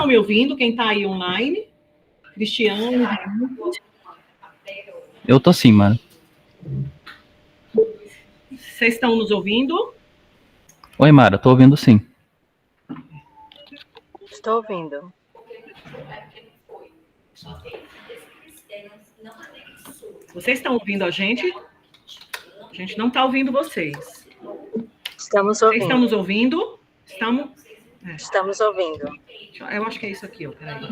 estão me ouvindo? Quem está aí online? Cristiano? Eu tô sim, mano. Vocês estão nos ouvindo? Oi, Mara, tô ouvindo sim. Estou ouvindo. Vocês estão ouvindo a gente? A gente não está ouvindo vocês. Estamos Vocês ouvindo. estão nos ouvindo? Estamos ouvindo. Eu acho que é isso aqui, ó. Peraí.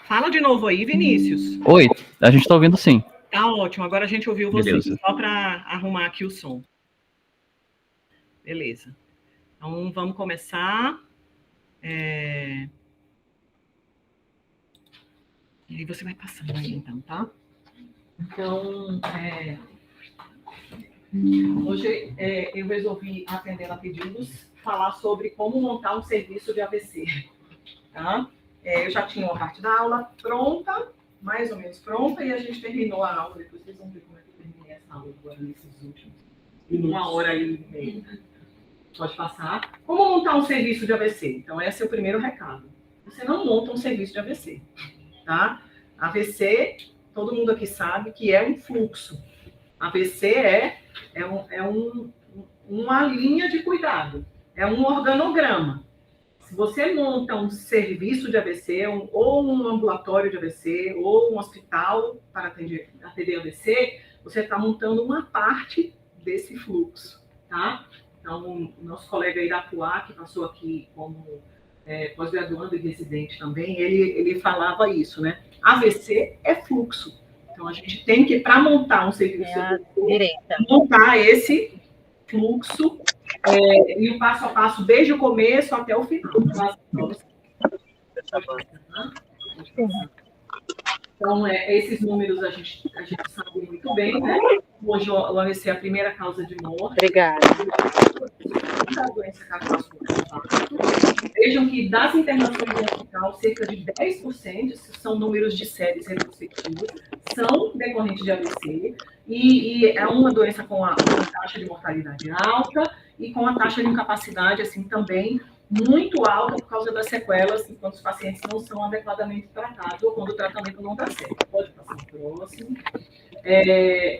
Fala de novo aí, Vinícius. Oi, a gente tá ouvindo sim. Tá ótimo, agora a gente ouviu vocês. Beleza. Só para arrumar aqui o som. Beleza. Então, vamos começar. E aí você vai passando aí, então, tá? Então, hoje eu resolvi, atendendo a pedidos, falar sobre como montar um serviço de AVC, tá? Eu já tinha uma parte da aula pronta, mais ou menos pronta, e a gente terminou a aula. Depois vocês vão ver como é que eu terminei essa aula agora, nesses últimos. Em 1h e meia. Pode passar. Como montar um serviço de AVC? Então, esse é o primeiro recado. Você não monta um serviço de AVC, tá? AVC, todo mundo aqui sabe que é um fluxo. AVC é uma linha de cuidado, é um organograma. Se você monta um serviço de AVC, ou um ambulatório de AVC, ou um hospital para atender AVC, você está montando uma parte desse fluxo, tá? Então, o nosso colega Irapuá, que passou aqui como pós-graduando e residente também, ele falava isso, né? AVC é fluxo. Então, a gente tem que, para montar um serviço, montar esse fluxo e o passo a passo, desde o começo até o final. Então, esses números a gente sabe muito bem, né? Hoje o AVC é a primeira causa de morte. Obrigada. A doença cardiovascular. Vejam que das internações no hospital, cerca de 10%, são números de séries retrospectivas, são decorrentes de AVC, e é uma doença com a taxa de mortalidade alta e com a taxa de incapacidade, assim, também muito alta por causa das sequelas, enquanto os pacientes não são adequadamente tratados ou quando o tratamento não dá certo. Pode passar o próximo.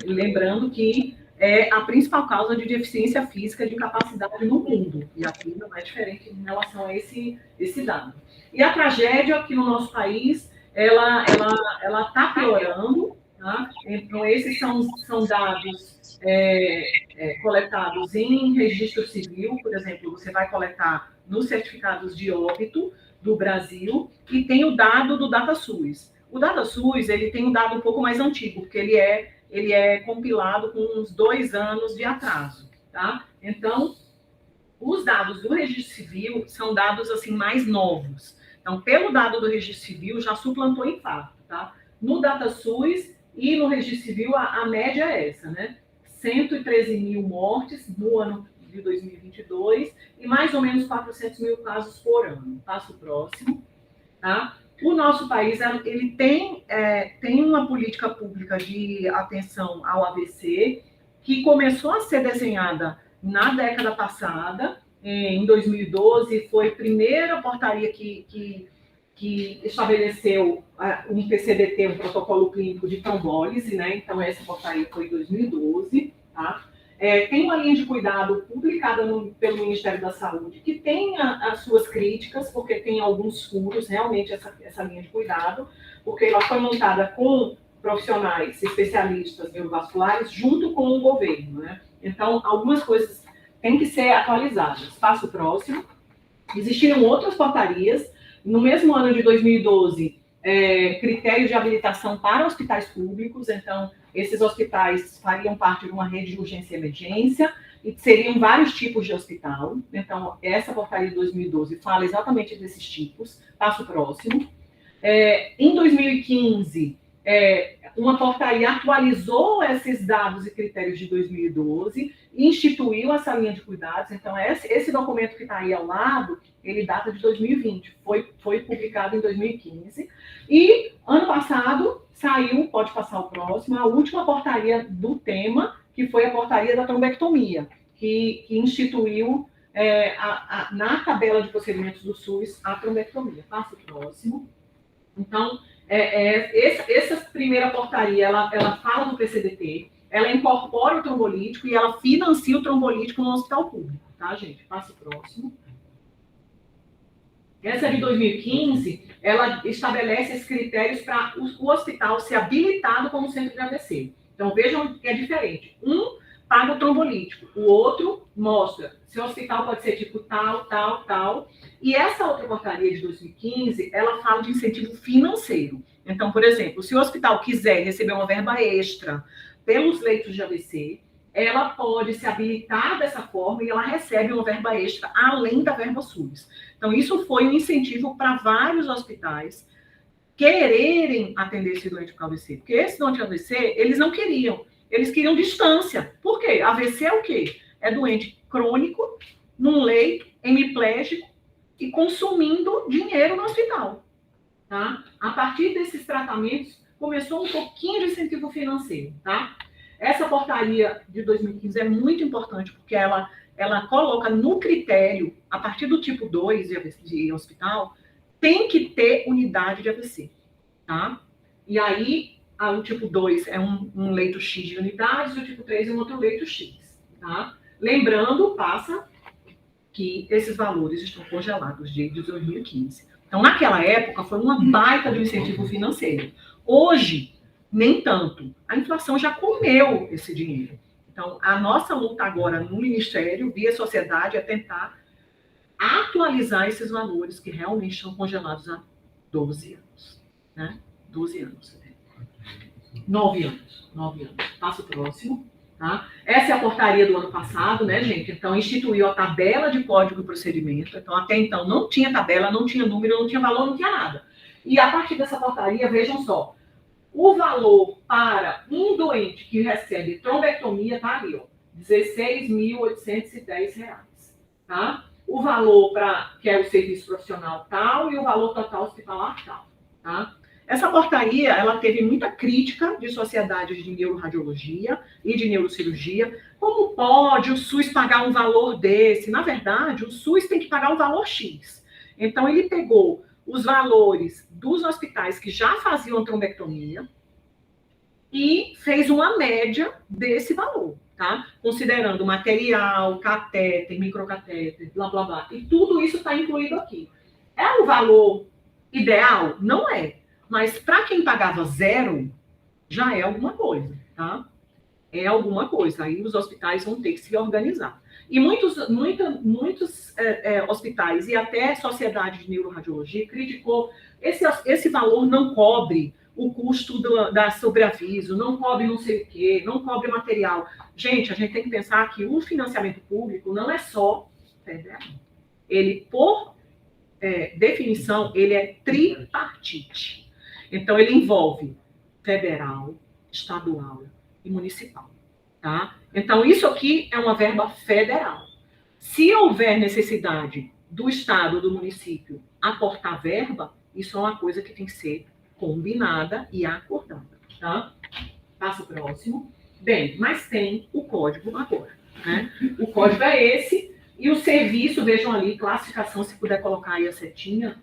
Lembrando que é a principal causa de deficiência física de incapacidade no mundo. E aqui não é diferente em relação a esse dado. E a tragédia aqui no nosso país, ela está piorando, tá? Então, esses são dados coletados em registro civil. Por exemplo, você vai coletar nos certificados de óbito do Brasil e tem o dado do DataSUS. O DataSUS, ele tem um dado um pouco mais antigo, porque ele é compilado com uns 2 anos de atraso, tá? Então, os dados do registro civil são dados, assim, mais novos. Então, pelo dado do registro civil, já suplantou infarto, tá? No DataSUS e no registro civil, a média é essa, né? 113 mil mortes no ano de 2022 e mais ou menos 400 mil casos por ano. Passo próximo, tá? O nosso país, ele tem uma política pública de atenção ao AVC que começou a ser desenhada na década passada. Em 2012, foi a primeira portaria que estabeleceu um PCDT, um protocolo clínico de trombólise, né? Então, essa portaria foi em 2012, tá? Tem uma linha de cuidado publicada pelo Ministério da Saúde, que tem as suas críticas, porque tem alguns furos, realmente, essa linha de cuidado, porque ela foi montada com profissionais, especialistas neurovasculares, junto com o governo, né? Então, algumas coisas têm que ser atualizadas. Passo próximo. Existiram outras portarias. No mesmo ano de 2012, critérios de habilitação para hospitais públicos. Então, esses hospitais fariam parte de uma rede de urgência e emergência e seriam vários tipos de hospital. Então, essa portaria de 2012 fala exatamente desses tipos. Passo próximo. Em 2015, uma portaria atualizou esses dados e critérios de 2012 e instituiu essa linha de cuidados. Então, esse documento que está aí ao lado, ele data de 2020, foi publicado em 2015. E, ano passado, saiu, pode passar o próximo, a última portaria do tema, que foi a portaria da trombectomia, que instituiu na tabela de procedimentos do SUS, a trombectomia. Passa o próximo. Então, essa primeira portaria, ela fala do PCDT, ela incorpora o trombolítico e ela financia o trombolítico no hospital público, tá, gente? Passa o próximo. Essa de 2015, ela estabelece esses critérios para o hospital ser habilitado como centro de AVC. Então, vejam que é diferente. Um paga o trombolítico, o outro mostra se o hospital pode ser tipo tal, tal, tal. E essa outra portaria de 2015, ela fala de incentivo financeiro. Então, por exemplo, se o hospital quiser receber uma verba extra pelos leitos de AVC, ela pode se habilitar dessa forma e ela recebe uma verba extra além da verba SUS. Então, isso foi um incentivo para vários hospitais quererem atender esse doente com AVC. Porque esse doente com AVC, eles não queriam. Eles queriam distância. Por quê? AVC é o quê? É doente crônico, num leito, hemiplégico e consumindo dinheiro no hospital. Tá? A partir desses tratamentos, começou um pouquinho de incentivo financeiro. Tá? Essa portaria de 2015 é muito importante, porque ela coloca no critério, a partir do tipo 2 de hospital, tem que ter unidade de AVC. Tá? E aí, o tipo 2 é um leito X de unidades, e o tipo 3 é um outro leito X. Tá? Lembrando, passa, que esses valores estão congelados desde 2015. Então, naquela época, foi uma baita de um incentivo financeiro. Hoje, nem tanto. A inflação já comeu esse dinheiro. Então, a nossa luta agora no Ministério, via sociedade, é tentar atualizar esses valores que realmente estão congelados há 12 anos. Né? 12 anos. 9 anos. 9 anos. Passa o próximo. Tá? Essa é a portaria do ano passado, né, gente? Então, instituiu a tabela de código de procedimento. Então, até então, não tinha tabela, não tinha número, não tinha valor, não tinha nada. E a partir dessa portaria, vejam só, o valor para um doente que recebe trombectomia está ali, ó, R$ 16.810. Tá? O valor que é o serviço profissional tal e o valor total hospitalar tal. Tá? Essa portaria, ela teve muita crítica de sociedades de neuroradiologia e de neurocirurgia. Como pode o SUS pagar um valor desse? Na verdade, o SUS tem que pagar um valor X. Então, ele pegou os valores dos hospitais que já faziam trombectomia e fez uma média desse valor, tá? Considerando material, catéter, microcatéter, blá, blá, blá. E tudo isso está incluído aqui. É um valor ideal? Não é. Mas para quem pagava zero, já é alguma coisa, tá? É alguma coisa. Aí os hospitais vão ter que se organizar. E muitos hospitais e até sociedade de neuroradiologia criticou esse valor não cobre o custo da sobreaviso, não cobre não sei o quê, não cobre material. Gente, a gente tem que pensar que o financiamento público não é só federal. Ele, por definição, ele é tripartite. Então, ele envolve federal, estadual e municipal. Tá? Então, isso aqui é uma verba federal. Se houver necessidade do estado, do município, aportar verba, isso é uma coisa que tem que ser combinada e acordada. Tá? Passa o próximo. Bem, mas tem o código agora. Né? O código é esse, e o serviço, vejam ali, classificação, se puder colocar aí a setinha.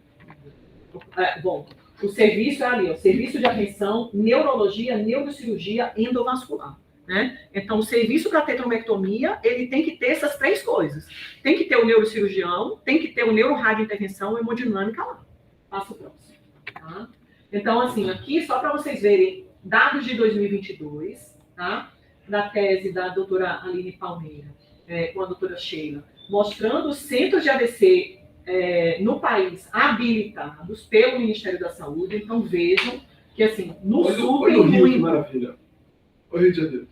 Bom, o serviço é ali, o serviço de atenção, neurologia, neurocirurgia, endovascular. Né? Então, o serviço para ter trombectomia, ele tem que ter essas três coisas. Tem que ter o neurocirurgião, tem que ter o neuroradiointervenção e hemodinâmica lá. Passa o próximo. Tá? Então, assim, aqui, só para vocês verem, dados de 2022, tá? Da tese da doutora Aline Palmeira, com a doutora Sheila, mostrando os centros de AVC no país habilitados pelo Ministério da Saúde. Então, vejam que, assim, no sul tem muito... Maravilha. O Rio de Janeiro.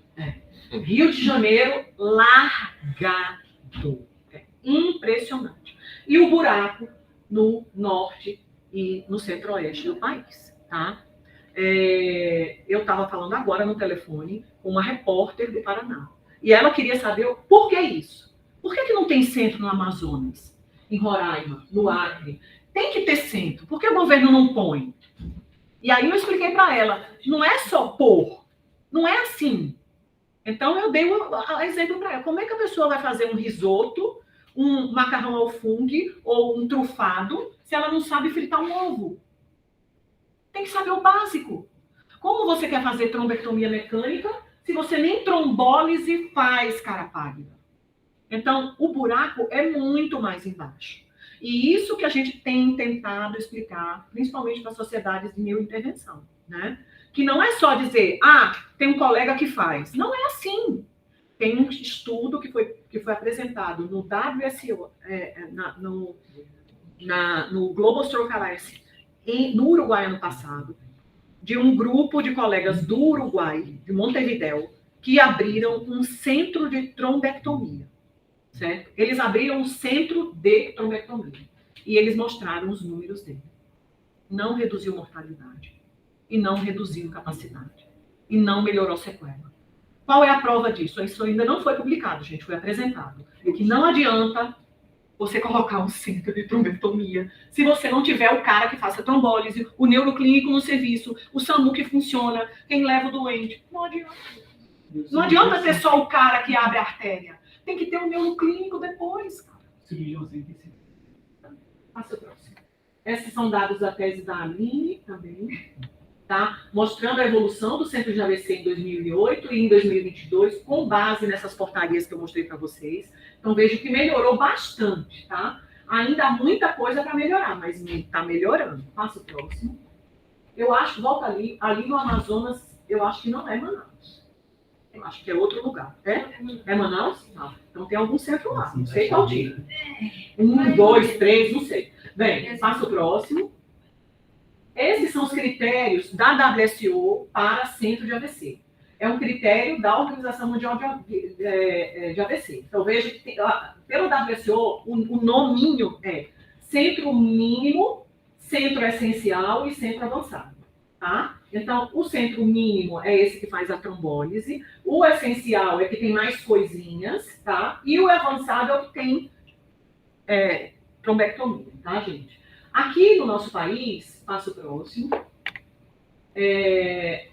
Rio de Janeiro largado. É impressionante. E o buraco no norte e no centro-oeste do país. Tá? Eu estava falando agora no telefone com uma repórter do Paraná. E ela queria saber por que isso. Por que não tem centro no Amazonas, em Roraima, no Acre? Tem que ter centro. Por que o governo não põe? E aí eu expliquei para ela, não é só pôr, não é assim. Então eu dei um exemplo para ela. Como é que a pessoa vai fazer um risoto um macarrão ao fungo ou um trufado se ela não sabe fritar um ovo? Tem que saber o básico. Como você quer fazer trombectomia mecânica se você nem trombólise faz, cara pálida? Então, o buraco é muito mais embaixo. E isso que a gente tem tentado explicar, principalmente para sociedades de neurointervenção, né? Que não é só dizer, tem um colega que faz. Não é assim. Tem um estudo que foi apresentado no WSO, no Global Stroke Alliance, no Uruguai ano passado, de um grupo de colegas do Uruguai, de Montevidéu, que abriram um centro de trombectomia. Certo? Eles abriram um centro de trombectomia. E eles mostraram os números dele. Não reduziu mortalidade. E não reduziu incapacidade. E não melhorou sequela. Qual é a prova disso? Isso ainda não foi publicado, gente. Foi apresentado. E que não adianta você colocar um centro de trombectomia se você não tiver o cara que faça trombólise, o neuroclínico no serviço, o SAMU que funciona, quem leva o doente. Não adianta. Não adianta ter só o cara que abre a artéria. Tem que ter um neuroclínico depois, cara. Passa o próximo. Esses são dados da tese da Aline também, tá? Mostrando a evolução do centro de AVC em 2008 e em 2022, com base nessas portarias que eu mostrei para vocês. Então, vejo que melhorou bastante, tá? Ainda há muita coisa para melhorar, mas está melhorando. Passa o próximo. Eu acho, volta ali no Amazonas, eu acho que não é Manaus. Eu acho que é outro lugar. É Manaus? Não. Então tem algum centro lá. Não sei qual dia. 1, 2, 3, não sei. Bem, passa o próximo. Esses são os critérios da WSO para centro de AVC. É um critério da Organização Mundial de AVC. Então, veja que pelo WSO, o nominho é centro mínimo, centro essencial e centro avançado. Tá? Então, o centro mínimo é esse que faz a trombólise, o essencial é que tem mais coisinhas, tá? E o avançado é o que tem trombectomia, tá, gente? Aqui no nosso país, passo próximo,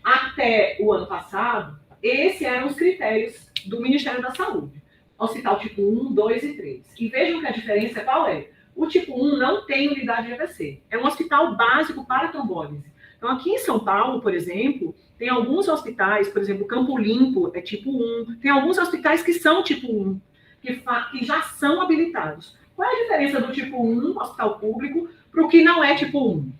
até o ano passado, esses eram os critérios do Ministério da Saúde. Hospital tipo 1, 2 e 3. E vejam que a diferença qual é? O tipo 1 não tem unidade de AVC. É um hospital básico para trombólise. Então, aqui em São Paulo, por exemplo, tem alguns hospitais, por exemplo, Campo Limpo é tipo 1, tem alguns hospitais que são tipo 1, que já são habilitados. Qual é a diferença do tipo 1, hospital público, para o que não é tipo 1,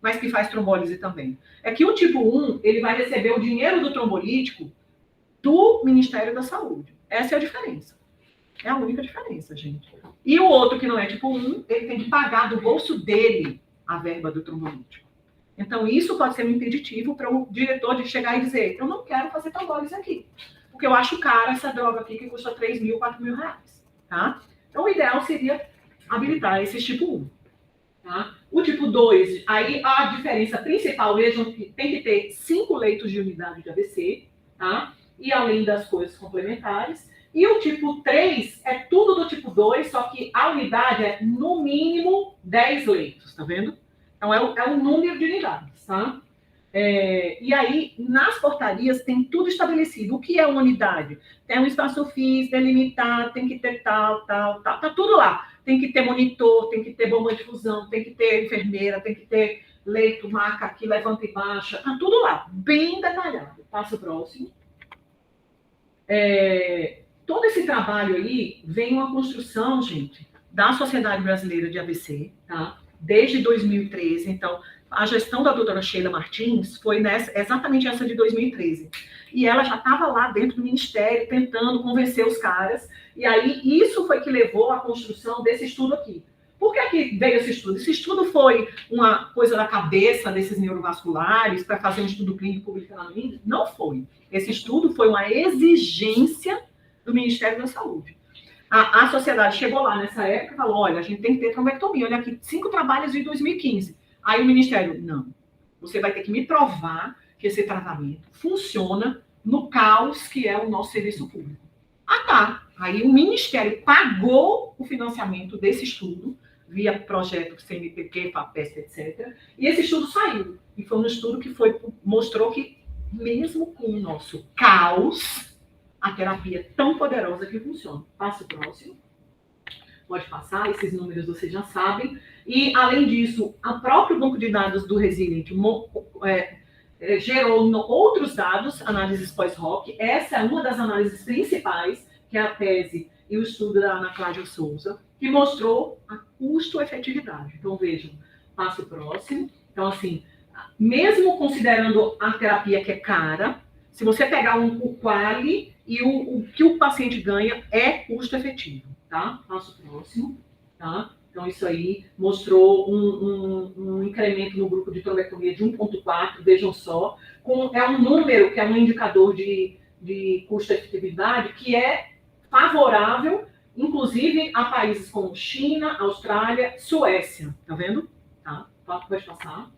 mas que faz trombólise também? É que o tipo 1, ele vai receber o dinheiro do trombolítico do Ministério da Saúde. Essa é a diferença. É a única diferença, gente. E o outro, que não é tipo 1, ele tem que pagar do bolso dele a verba do trombolítico. Então, isso pode ser um impeditivo para o diretor de chegar e dizer, eu não quero fazer trombólise aqui, porque eu acho cara essa droga aqui que custa 3 mil, 4 mil reais, tá? Então, o ideal seria habilitar esse tipo 1, tá? O tipo 2, aí a diferença principal, vejam que tem que ter 5 leitos de unidade de AVC, tá? E além das coisas complementares. E o tipo 3 é tudo do tipo 2, só que a unidade é, no mínimo, 10 leitos, tá vendo? Então, é um número de unidades, tá? E aí, nas portarias, tem tudo estabelecido. O que é uma unidade? Tem um espaço físico, delimitado, tem que ter tal. Tá tudo lá. Tem que ter monitor, tem que ter bomba de fusão, tem que ter enfermeira, tem que ter leito, maca aqui, levanta e baixa. Tá tudo lá, bem detalhado. Passa o próximo. Todo esse trabalho aí vem uma construção, gente, da Sociedade Brasileira de AVC, tá? Desde 2013. Então, a gestão da doutora Sheila Martins foi exatamente essa de 2013. E ela já estava lá dentro do Ministério, tentando convencer os caras. E aí, isso foi que levou à construção desse estudo aqui. Por que veio esse estudo? Esse estudo foi uma coisa da cabeça desses neurovasculares para fazer um estudo clínico publicado no índice? Não foi. Esse estudo foi uma exigência do Ministério da Saúde. A sociedade chegou lá nessa época e falou, olha, a gente tem que ter trombectomia. Olha aqui, 5 trabalhos de 2015. Aí o Ministério, não. Você vai ter que me provar que esse tratamento funciona no caos que é o nosso serviço público. Tá. Aí o Ministério pagou o financiamento desse estudo, via projeto CNPq, FAPESP, etc. E esse estudo saiu. E foi um estudo que mostrou que, mesmo com o nosso caos, a terapia é tão poderosa que funciona. Passa o próximo. Pode passar, esses números vocês já sabem. E, além disso, o próprio banco de dados do Resilient gerou outros dados, análises pós-hoc. Essa é uma das análises principais, que é a tese e o estudo da Ana Cláudia Souza, que mostrou a custo-efetividade. Então, vejam, passo próximo. Então, assim, mesmo considerando a terapia que é cara, se você pegar o quali e o que o paciente ganha é custo-efetivo, tá? Passo próximo, tá? Então, isso aí mostrou um incremento no grupo de trombectomia de 1,4, vejam só. É um número que é um indicador de custo-efetividade que é favorável, inclusive, a países como China, Austrália, Suécia. Tá vendo? Tá? Pode passar.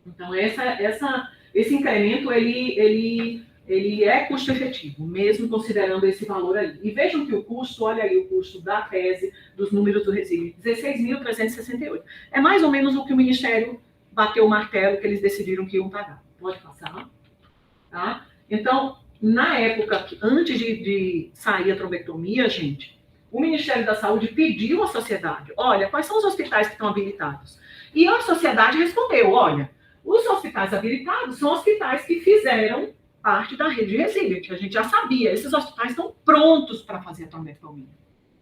Então, esse incremento, ele é custo-efetivo, mesmo considerando esse valor aí. E vejam que o custo, olha aí o custo da tese, dos números do Resilient, 16.368. É mais ou menos o que o Ministério bateu o martelo, que eles decidiram que iam pagar. Pode passar. Tá? Então, na época, antes de sair a trombectomia, gente, o Ministério da Saúde pediu à sociedade, olha, quais são os hospitais que estão habilitados? E a sociedade respondeu, olha, os hospitais habilitados são hospitais que fizeram parte da rede Resilient. A gente já sabia, esses hospitais estão prontos para fazer a trombectomia.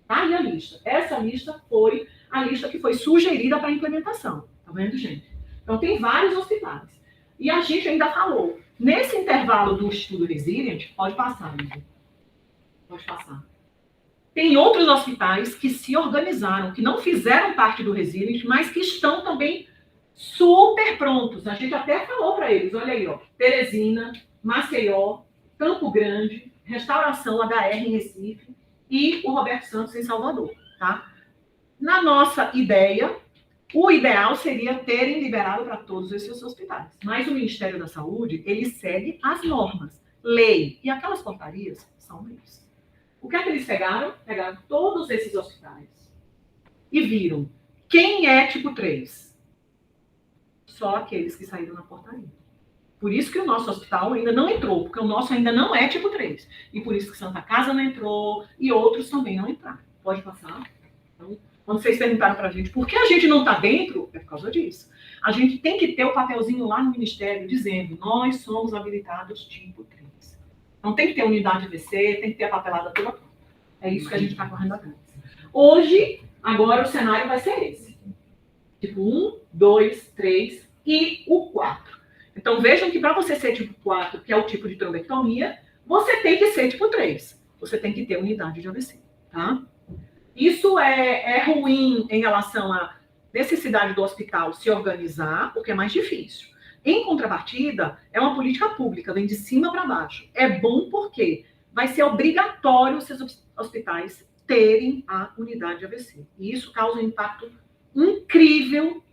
Tá? E a lista? Essa lista foi a lista que foi sugerida para implementação. Tá vendo, gente? Então, tem vários hospitais. E a gente ainda falou, nesse intervalo do estudo Resilient, pode passar, Lívia. Pode passar. Tem outros hospitais que se organizaram, que não fizeram parte do Resilient, mas que estão também super prontos. A gente até falou para eles, olha aí, ó, Teresina, Maceió, Campo Grande, Restauração HR em Recife e o Roberto Santos em Salvador, tá? Na nossa ideia, o ideal seria terem liberado para todos esses hospitais. Mas o Ministério da Saúde, ele segue as normas, lei, e aquelas portarias são leis. O que é que eles pegaram? Pegaram todos esses hospitais e viram quem é tipo 3. Só aqueles que saíram na portaria. Por isso que o nosso hospital ainda não entrou, porque o nosso ainda não é tipo 3. E por isso que Santa Casa não entrou e outros também não entraram. Pode passar? Então, quando vocês perguntaram para a gente por que a gente não está dentro, é por causa disso. A gente tem que ter o papelzinho lá no Ministério dizendo nós somos habilitados tipo 3. Então tem que ter unidade de AVC, tem que ter a papelada toda. É isso que a gente está correndo atrás. Hoje, agora o cenário vai ser esse. Tipo 1, 2, 3 e o 4. Então, vejam que para você ser tipo 4, que é o tipo de trombectomia, você tem que ser tipo 3. Você tem que ter unidade de AVC, tá? Isso é ruim em relação à necessidade do hospital se organizar, porque é mais difícil. Em contrapartida, é uma política pública, vem de cima para baixo. É bom porque vai ser obrigatório os seus hospitais terem a unidade de AVC. E isso causa um impacto incrível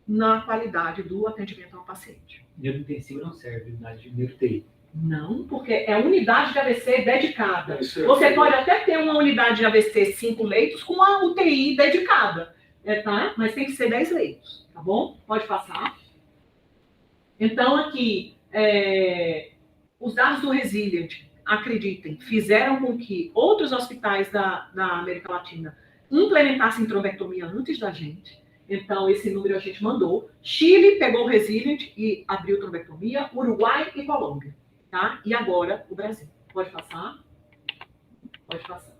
na qualidade do atendimento ao paciente. Neuro intensivo não serve, unidade de UTI. Não, porque é unidade de AVC dedicada. Você pode até ter uma unidade de AVC 5 leitos com uma UTI dedicada, tá? Mas tem que ser 10 leitos, tá bom? Pode passar. Então, aqui, os dados do Resilient, acreditem, fizeram com que outros hospitais da América Latina implementassem trombectomia antes da gente. Então, esse número a gente mandou. Chile pegou o Resilient e abriu trombectomia, Uruguai e Colômbia, tá? E agora o Brasil. Pode passar? Pode passar.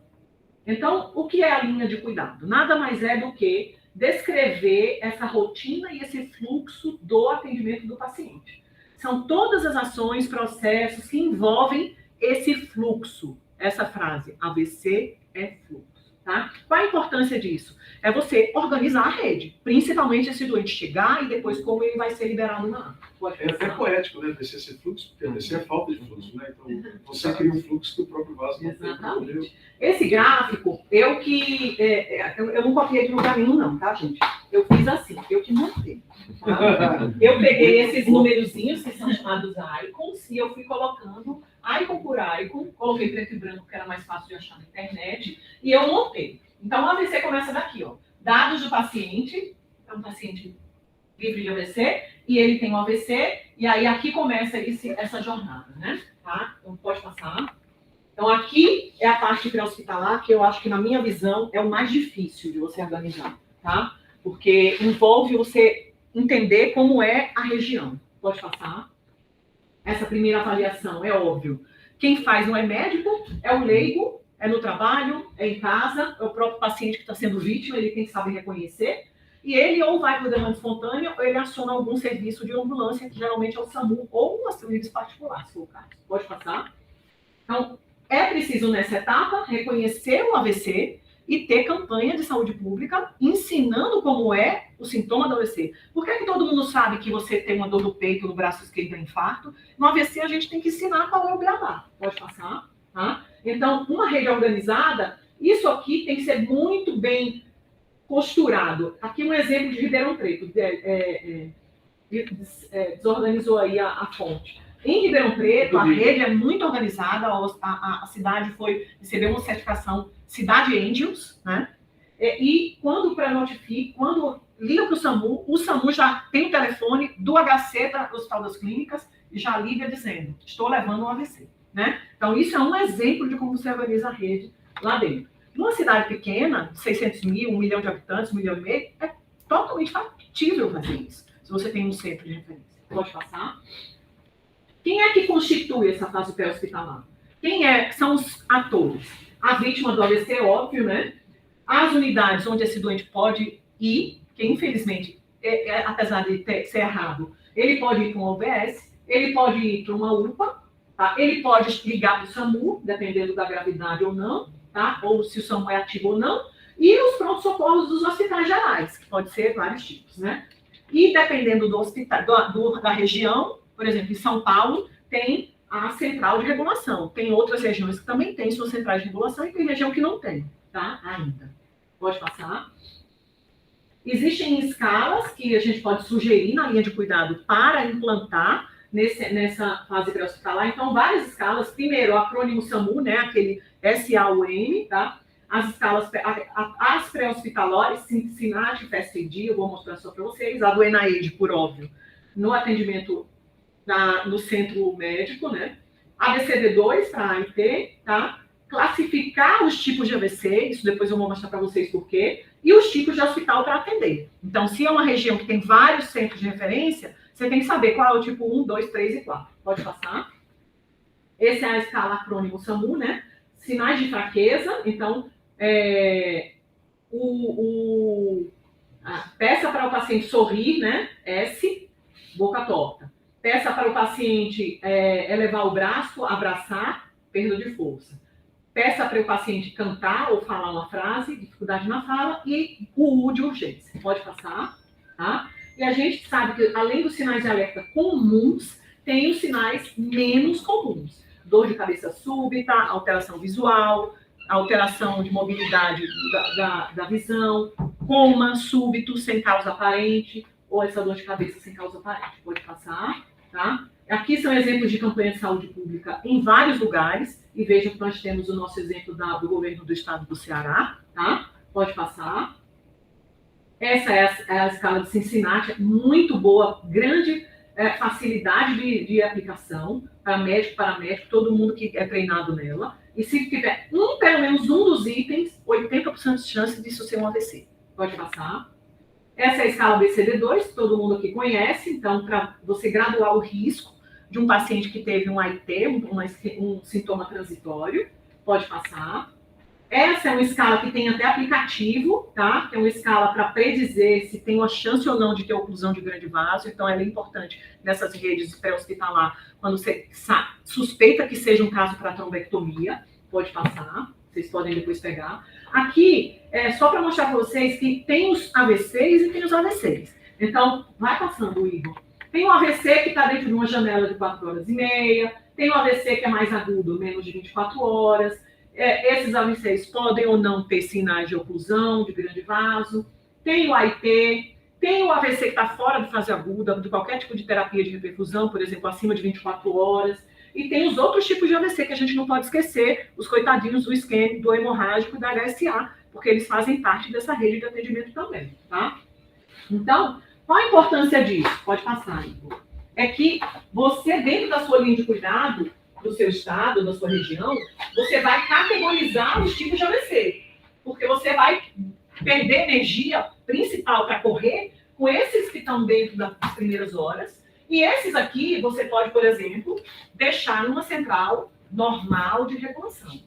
Então, o que é a linha de cuidado? Nada mais é do que descrever essa rotina e esse fluxo do atendimento do paciente. São todas as ações, processos que envolvem esse fluxo. Essa frase, AVC é fluxo, tá? Qual a importância disso? É você organizar a rede, principalmente esse doente chegar e depois como ele vai ser liberado na água. É até poético, né? AVC ser fluxo, porque AVC é falta de fluxo, né? Então, você cria um fluxo que o próprio vaso não tem. Exatamente. Esse gráfico, eu não copiei de lugar nenhum, não, tá, gente? Eu fiz assim, eu que montei. Tá? Eu peguei esses numerozinhos, que são chamados icons, e eu fui colocando icon por icon, coloquei preto e branco, que era mais fácil de achar na internet, e eu montei. Então, o AVC começa daqui, ó. Dados do paciente, é um paciente livre de AVC, e ele tem um AVC, e aí aqui começa essa jornada, né? Tá? Então, pode passar. Então, aqui é a parte pré-hospitalar, que eu acho que, na minha visão, é o mais difícil de você organizar, tá? Porque envolve você entender como é a região. Pode passar. Essa primeira avaliação, é óbvio. Quem faz não é médico, é o leigo, é no trabalho, é em casa, é o próprio paciente que está sendo vítima, ele tem que saber reconhecer. E ele ou vai para o demanda espontânea, ou ele aciona algum serviço de ambulância, que geralmente é o SAMU, ou as clínicas particulares, se for o caso. Pode passar. Então, é preciso, nessa etapa, reconhecer o AVC e ter campanha de saúde pública ensinando como é o sintoma do AVC. Por que todo mundo sabe que você tem uma dor no peito, no braço esquerdo, infarto? No AVC, a gente tem que ensinar qual é o beabá. Pode passar. Tá? Então, uma rede organizada, isso aqui tem que ser muito bem costurado. Aqui um exemplo de Ribeirão Preto. Desorganizou aí a fonte. Em Ribeirão Preto, a rede é muito organizada, a cidade recebeu uma certificação Cidade Angels, né? E quando pré-notifica, quando liga para o SAMU já tem o telefone do HC, do Hospital das Clínicas, e já liga dizendo, estou levando um AVC, né? Então, isso é um exemplo de como você organiza a rede lá dentro. Numa cidade pequena, 600 mil, 1 milhão de habitantes, 1,5 milhão, é totalmente factível fazer isso, se você tem um centro de referência. Pode passar. Quem é que constitui essa fase pré-hospitalar? São os atores? A vítima do AVC, óbvio, né? As unidades onde esse doente pode ir, que infelizmente, apesar de ser errado, ele pode ir para uma UBS, ele pode ir para uma UPA, tá? Ele pode ligar para o SAMU, dependendo da gravidade ou não, tá? Ou se o SAMU é ativo ou não, e os prontos-socorros dos hospitais gerais, que pode ser vários tipos, né? E dependendo do hospital, da região, por exemplo, em São Paulo, tem a central de regulação. Tem outras regiões que também têm suas centrais de regulação e tem região que não tem, tá? Ainda. Pode passar. Existem escalas que a gente pode sugerir na linha de cuidado para implantar nessa fase pré-hospitalar. Então, várias escalas. Primeiro, o acrônimo SAMU, né? Aquele SAUM, tá? As escalas, as pré-hospitalares, SINAT, FAST-AID, eu vou mostrar só para vocês. A do ENAID, por óbvio, no atendimento no centro médico, né? ABCD2 para AIT, tá? Classificar os tipos de AVC, isso depois eu vou mostrar para vocês por quê, e os tipos de hospital para atender. Então, se é uma região que tem vários centros de referência, você tem que saber qual é o tipo 1, 2, 3 e 4. Pode passar. Essa é a escala acrônimo SAMU, né? Sinais de fraqueza, então, peça para o paciente sorrir, né? S, boca torta. Peça para o paciente elevar o braço, abraçar, perda de força. Peça para o paciente cantar ou falar uma frase, dificuldade na fala, e o U de urgência. Pode passar, tá? E a gente sabe que, além dos sinais de alerta comuns, tem os sinais menos comuns. Dor de cabeça súbita, alteração visual, alteração de mobilidade da visão, coma súbito, sem causa aparente, ou essa dor de cabeça sem causa aparente. Pode passar, tá? Aqui são exemplos de campanha de saúde pública em vários lugares, e vejam que nós temos o nosso exemplo do governo do estado do Ceará, tá? Pode passar. Essa é a escala de Cincinnati, muito boa, grande facilidade de aplicação para médico, paramédico, todo mundo que é treinado nela. E se tiver pelo menos um dos itens, 80% de chance disso ser um AVC. Pode passar. Essa é a escala BCD2, que todo mundo aqui conhece. Então, para você graduar o risco de um paciente que teve um AIT, um sintoma transitório, pode passar. Essa é uma escala que tem até aplicativo, tá? É uma escala para predizer se tem uma chance ou não de ter oclusão de grande vaso. Então, ela é importante nessas redes pré-hospitalar, quando você suspeita que seja um caso para trombectomia. Pode passar, vocês podem depois pegar. Aqui, só para mostrar para vocês que tem os AVCs e tem os AVCs. Então, vai passando, Igor. Tem um AVC que está dentro de uma janela de 4 horas e meia. Tem um AVC que é mais agudo, menos de 24 horas. Esses AVCs podem ou não ter sinais de oclusão, de grande vaso. Tem o AIT, tem o AVC que está fora de fase aguda, de qualquer tipo de terapia de reperfusão, por exemplo, acima de 24 horas. E tem os outros tipos de AVC que a gente não pode esquecer, os coitadinhos do isquêmico, do hemorrágico e da HSA, porque eles fazem parte dessa rede de atendimento também, tá? Então, qual a importância disso? Pode passar, Igor. É que você, dentro da sua linha de cuidado, do seu estado, da sua região, você vai categorizar os tipos de AVC, porque você vai perder energia principal para correr com esses que estão dentro das primeiras horas, e esses aqui você pode, por exemplo, deixar numa central normal de reposição,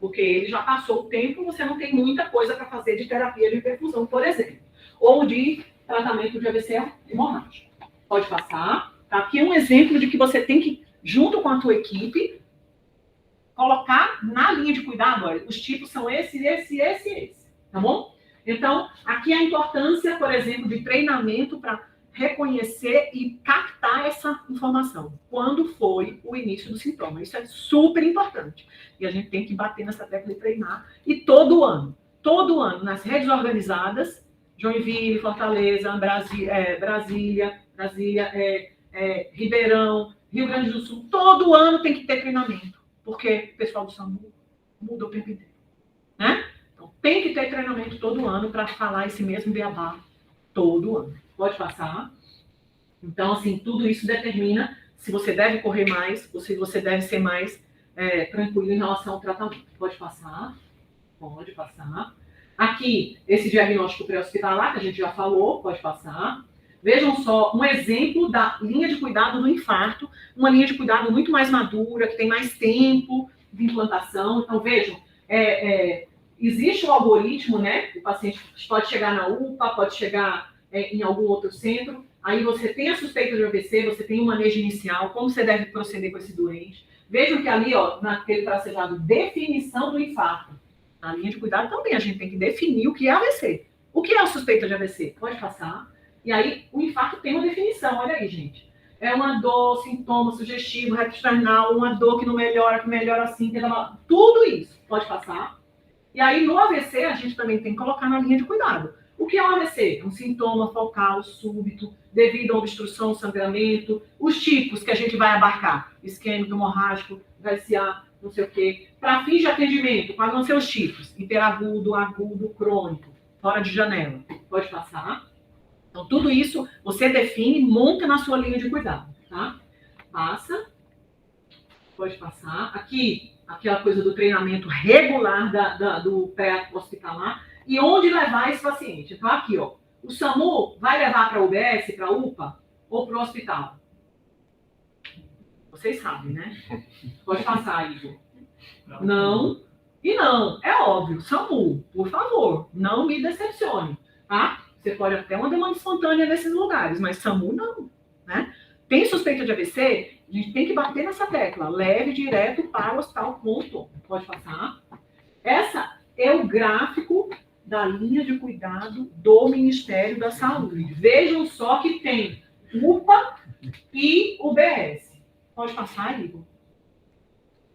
porque ele já passou o tempo, você não tem muita coisa para fazer de terapia de perfusão, por exemplo, ou de tratamento de AVC hemorrágico. Pode passar. Tá? Aqui é um exemplo de que você tem que, junto com a tua equipe, colocar na linha de cuidado, olha, os tipos são esse, tá bom? Então, aqui a importância, por exemplo, de treinamento para reconhecer e captar essa informação. Quando foi o início do sintoma. Isso é super importante. E a gente tem que bater nessa tecla e treinar. E todo ano, nas redes organizadas, Joinville, Fortaleza, Brasília, Ribeirão, Rio Grande do Sul, todo ano tem que ter treinamento. Porque o pessoal do SAMU muda o tempo inteiro. Né? Então, tem que ter treinamento todo ano para falar esse mesmo beabá todo ano. Pode passar. Então, assim, tudo isso determina se você deve correr mais ou se você deve ser mais tranquilo em relação ao tratamento. Pode passar. Pode passar. Aqui, esse diagnóstico pré-hospitalar, que a gente já falou, pode passar. Vejam só, um exemplo da linha de cuidado do infarto, uma linha de cuidado muito mais madura, que tem mais tempo de implantação. Então, vejam, existe um algoritmo, né? O paciente pode chegar na UPA, pode chegar em algum outro centro, aí você tem a suspeita de AVC, você tem um manejo inicial, como você deve proceder com esse doente. Vejam que ali, ó, naquele tracejado, definição do infarto. Na linha de cuidado também a gente tem que definir o que é AVC. O que é a suspeita de AVC? Pode passar. E aí, o infarto tem uma definição, olha aí, gente. É uma dor, sintoma sugestivo, retroesternal, uma dor que não melhora, que melhora assim, tudo isso. Pode passar. E aí, no AVC, a gente também tem que colocar na linha de cuidado. O que é um AVC? É um sintoma focal súbito, devido a obstrução, sangramento, os tipos que a gente vai abarcar, isquêmico, hemorrágico, VSA, não sei o quê. Para fins de atendimento, quais vão ser os tipos? Hiperagudo, agudo, crônico, fora de janela. Pode passar. Então, tudo isso você define, monta na sua linha de cuidado, tá? Passa. Pode passar. Aqui, aquela coisa do treinamento regular do pré-hospitalar. E onde levar esse paciente? Então, aqui, ó. O SAMU vai levar para a UBS, para a UPA ou para o hospital? Vocês sabem, né? Pode passar, Igor. Não e não. É óbvio. SAMU, por favor, não me decepcione, tá? Você pode até uma demanda espontânea nesses lugares, mas SAMU não, né? Tem suspeita de AVC? A gente tem que bater nessa tecla. Leve direto para o hospital, ponto. Pode passar. Essa é o gráfico da linha de cuidado do Ministério da Saúde. Vejam só que tem UPA e UBS. Pode passar, Igor?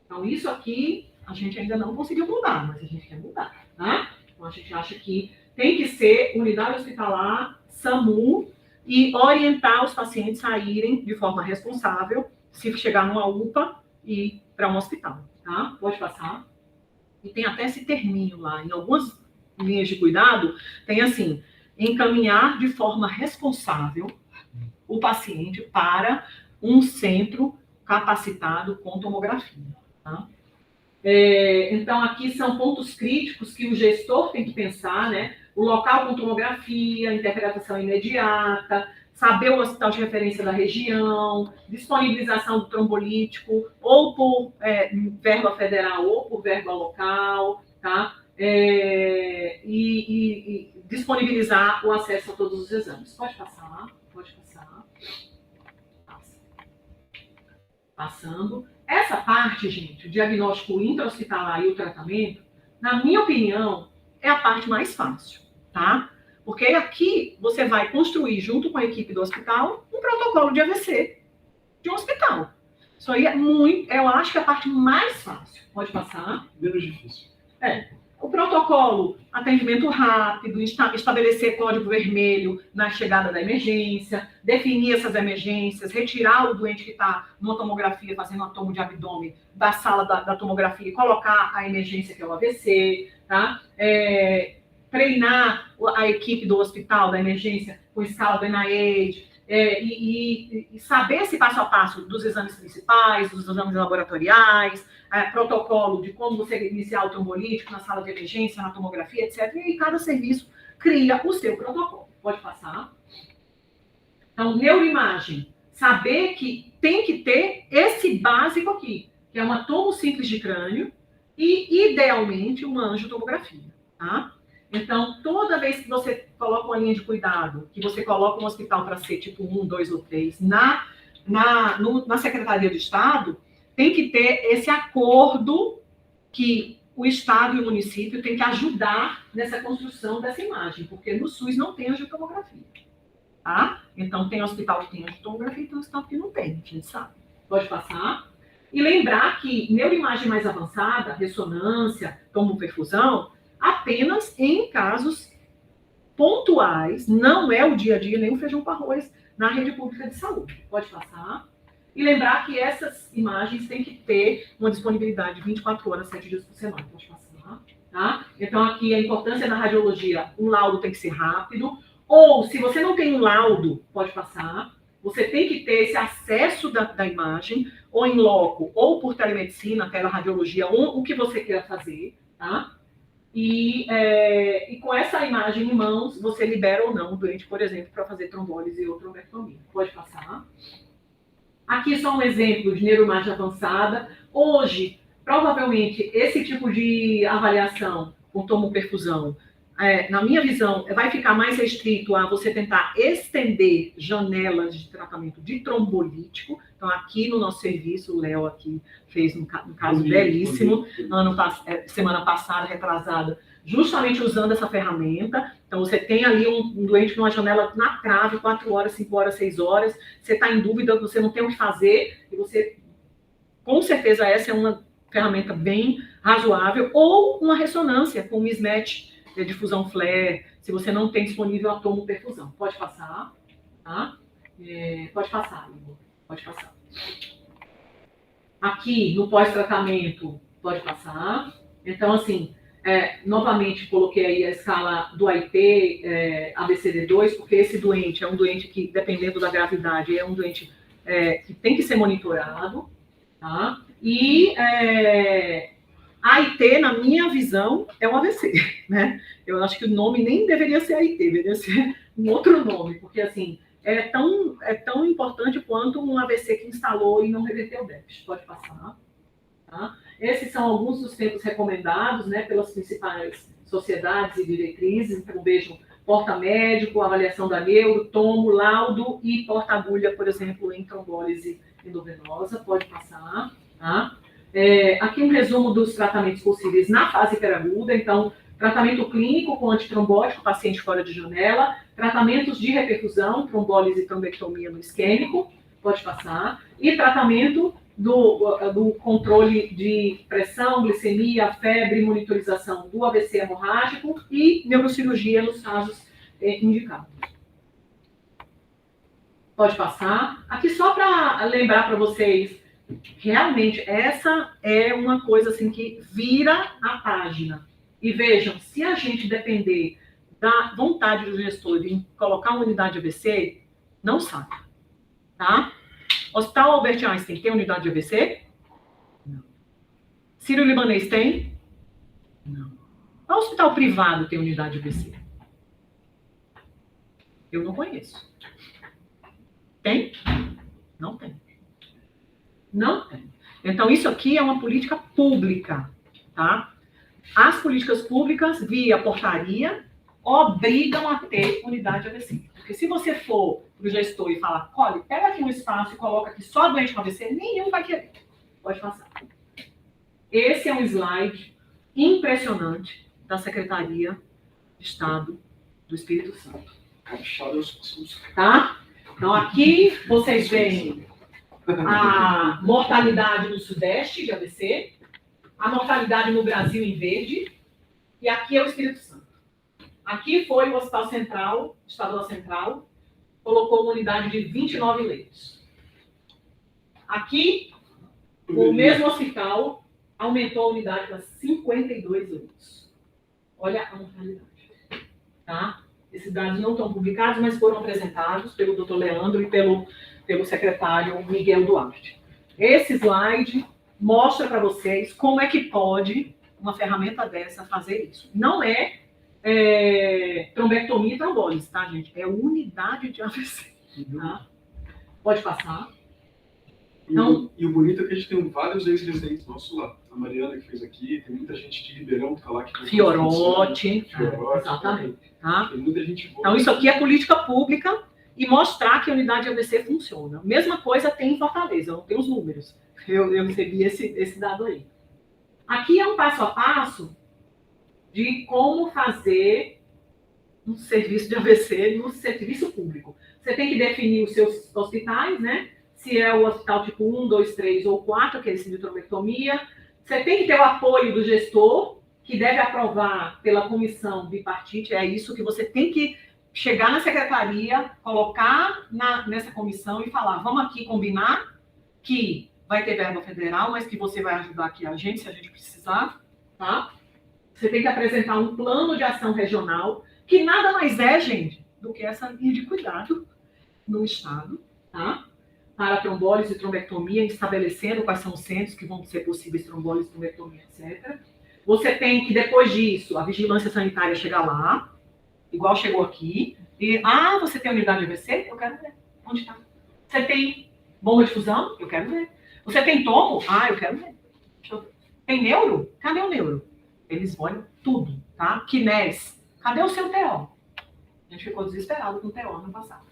Então, isso aqui a gente ainda não conseguiu mudar, mas a gente quer mudar, tá? Então, a gente acha que tem que ser unidade hospitalar, SAMU, e orientar os pacientes a irem de forma responsável, se chegar numa UPA e para um hospital, tá? Pode passar. E tem até esse terminho lá, em algumas linhas de cuidado, tem assim, encaminhar de forma responsável o paciente para um centro capacitado com tomografia, tá? Então, aqui são pontos críticos que o gestor tem que pensar, né? O local com tomografia, interpretação imediata, saber o hospital de referência da região, disponibilização do trombolítico, ou por verba federal ou por verba local, tá? E disponibilizar o acesso a todos os exames. Pode passar, pode passar. Passa. Passando. Essa parte, gente, o diagnóstico intra-hospitalar e o tratamento, na minha opinião, é a parte mais fácil, tá? Porque aqui você vai construir, junto com a equipe do hospital, um protocolo de AVC de um hospital. Isso aí é muito, eu acho que é a parte mais fácil. Pode passar. Menos difícil. O protocolo, atendimento rápido, estabelecer código vermelho na chegada da emergência, definir essas emergências, retirar o doente que está numa tomografia, fazendo uma tomo de abdômen da sala da tomografia e colocar a emergência, que é o AVC, tá? Treinar a equipe do hospital, da emergência, com escala do NIH, e saber esse passo a passo dos exames principais, dos exames laboratoriais, protocolo de como você iniciar o trombolítico na sala de emergência, na tomografia, etc. E aí cada serviço cria o seu protocolo. Pode passar. Então, neuroimagem. Saber que tem que ter esse básico aqui, que é uma tomo simples de crânio e, idealmente, uma angiotomografia, tá? Então, toda vez que você coloca uma linha de cuidado, que você coloca um hospital para ser tipo 1, 2 ou 3, na Secretaria do Estado, tem que ter esse acordo que o Estado e o município têm que ajudar nessa construção dessa imagem, porque no SUS não tem angiotomografia, tá? Então, tem hospital que tem angiotomografia e tem hospital que não tem, a gente sabe. Pode passar. E lembrar que neuroimagem mais avançada, ressonância, tomoperfusão, apenas em casos pontuais, não é o dia a dia, nem o feijão com arroz na rede pública de saúde. Pode passar. E lembrar que essas imagens têm que ter uma disponibilidade de 24 horas, 7 dias por semana. Pode passar. Tá? Então, aqui a importância na radiologia, um laudo tem que ser rápido, ou se você não tem um laudo, pode passar, você tem que ter esse acesso da imagem, ou em loco, ou por telemedicina, teleradiologia, ou o que você queira fazer, tá? E com essa imagem em mãos, você libera ou não o doente, por exemplo, para fazer trombólise ou trombectomia. Pode passar. Aqui só um exemplo de neuroimagem avançada. Hoje, provavelmente, esse tipo de avaliação com tomoperfusão, na minha visão, vai ficar mais restrito a você tentar estender janelas de tratamento de trombolítico. Então, aqui no nosso serviço, o Léo aqui fez um caso belíssimo, semana passada, retrasada, justamente usando essa ferramenta. Então, você tem ali um doente numa janela na trave, 4 horas, 5 horas, 6 horas, você está em dúvida, você não tem o que fazer, e você, com certeza, essa é uma ferramenta bem razoável, ou uma ressonância com mismatch, difusão flare, se você não tem disponível a tomoperfusão. Pode passar, tá? Pode passar, Igor. Pode passar. Aqui, no pós-tratamento, pode passar. Então, assim, novamente, coloquei aí a escala do AIT, ABCD2, porque esse doente é um doente que, dependendo da gravidade, é um doente que tem que ser monitorado, tá? E AIT, na minha visão, é um AVC, né? Eu acho que o nome nem deveria ser AIT, deveria ser um outro nome, porque, assim, é tão importante quanto um AVC que instalou e não reverteu o déficit. Pode passar, tá? Esses são alguns dos tempos recomendados, né, pelas principais sociedades e diretrizes. Então, vejam, porta-médico, avaliação da neuro, tomo, laudo e porta-agulha, por exemplo, em trombólise endovenosa. Pode passar, tá? Aqui um resumo dos tratamentos possíveis na fase hiperaguda. Então, tratamento clínico com antitrombótico, paciente fora de janela, tratamentos de reperfusão, trombólise e trombectomia no isquêmico, pode passar, e tratamento do controle de pressão, glicemia, febre, monitorização do AVC hemorrágico e neurocirurgia nos casos indicados. Pode passar. Aqui só para lembrar para vocês, realmente, essa é uma coisa assim que vira a página. E vejam, se a gente depender da vontade do gestor em colocar uma unidade de AVC, não sabe, tá? Hospital Albert Einstein tem unidade de AVC? Não. Sírio-Libanês tem? Não. Qual hospital privado tem unidade de AVC? Eu não conheço. Tem? Não tem. Não tem. Então, isso aqui é uma política pública, tá? As políticas públicas, via portaria, obrigam a ter unidade de AVC. Porque se você for para o gestor e falar, olha, pega aqui um espaço e coloca aqui só doente com AVC, nenhum vai querer. Pode passar. Esse é um slide impressionante da Secretaria de Estado do Espírito Santo. Tá? Então, aqui vocês veem a mortalidade no Sudeste de AVC, a mortalidade no Brasil em verde, e aqui é o Espírito Santo. Aqui foi o Hospital Central, Estadual Central, colocou uma unidade de 29 leitos. Aqui, o mesmo hospital aumentou a unidade para 52 leitos. Olha a mortalidade. Tá? Esses dados não estão publicados, mas foram apresentados pelo Dr. Leandro e pelo secretário Miguel Duarte. Esse slide mostra para vocês como é que pode uma ferramenta dessa fazer isso. Não é trombectomia e trombólise, tá, gente? É unidade de AVC. Tá? Pode passar. Então, e o bonito é que a gente tem vários ex-residentes nossos lá. A Mariana que fez aqui, tem muita gente de Ribeirão que está lá. Fiorotti, exatamente. Tá? Tem muita gente boa. Então, isso aqui é política pública e mostrar que a unidade de AVC funciona. Mesma coisa tem em Fortaleza, eu não tenho os números. Eu recebi esse dado aí. Aqui é um passo a passo de como fazer um serviço de AVC no serviço público. Você tem que definir os seus hospitais, né? Se é o hospital tipo 1, 2, 3 ou 4, que é esse de trombectomia. Você tem que ter o apoio do gestor, que deve aprovar pela comissão bipartite. É isso que você tem que chegar na secretaria, colocar nessa comissão e falar, vamos aqui combinar que vai ter verba federal, mas que você vai ajudar aqui a gente, se a gente precisar, tá? Você tem que apresentar um plano de ação regional, que nada mais é, gente, do que essa linha de cuidado no estado, tá? Para trombólise e trombectomia, estabelecendo quais são os centros que vão ser possíveis trombólise, trombectomia, etc. Você tem que, depois disso, a vigilância sanitária chegar lá, igual chegou aqui, e, você tem unidade de AVC? Eu quero ver. Onde está? Você tem bomba de fusão? Eu quero ver. Você tem tomo? Eu quero ver. Tem neuro? Cadê o neuro? Eles olham tudo, tá? Kinés. Cadê o seu TO? A gente ficou desesperado com o TO no passado.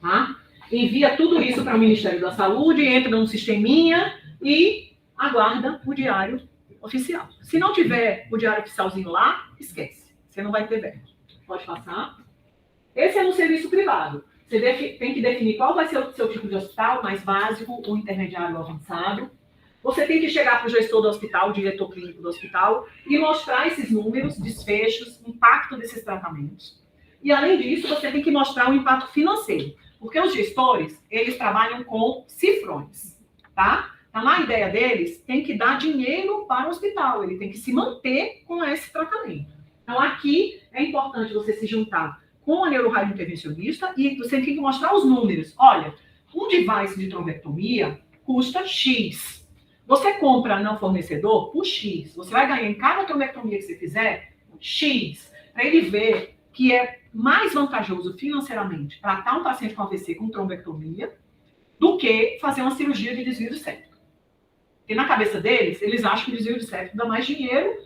Tá? Envia tudo isso para o Ministério da Saúde, entra num sisteminha e aguarda o diário oficial. Se não tiver o diário oficialzinho lá, esquece. Você não vai ter verba. Pode passar. Esse é no serviço privado. Você tem que definir qual vai ser o seu tipo de hospital, mais básico, ou intermediário ou avançado. Você tem que chegar para o gestor do hospital, o diretor clínico do hospital, e mostrar esses números, desfechos, impacto desses tratamentos. E, além disso, você tem que mostrar o impacto financeiro. Porque os gestores, eles trabalham com cifrões, tá? Então, na ideia deles, tem que dar dinheiro para o hospital, ele tem que se manter com esse tratamento. Então, aqui é importante você se juntar com a neurorradiointervencionista e você tem que mostrar os números. Olha, um device de trombectomia custa X. Você compra no fornecedor por X. Você vai ganhar em cada trombectomia que você fizer X, para ele ver que é mais vantajoso financeiramente tratar um paciente com AVC com trombectomia do que fazer uma cirurgia de desvio de septo. Porque na cabeça deles, eles acham que desvio de septo dá mais dinheiro,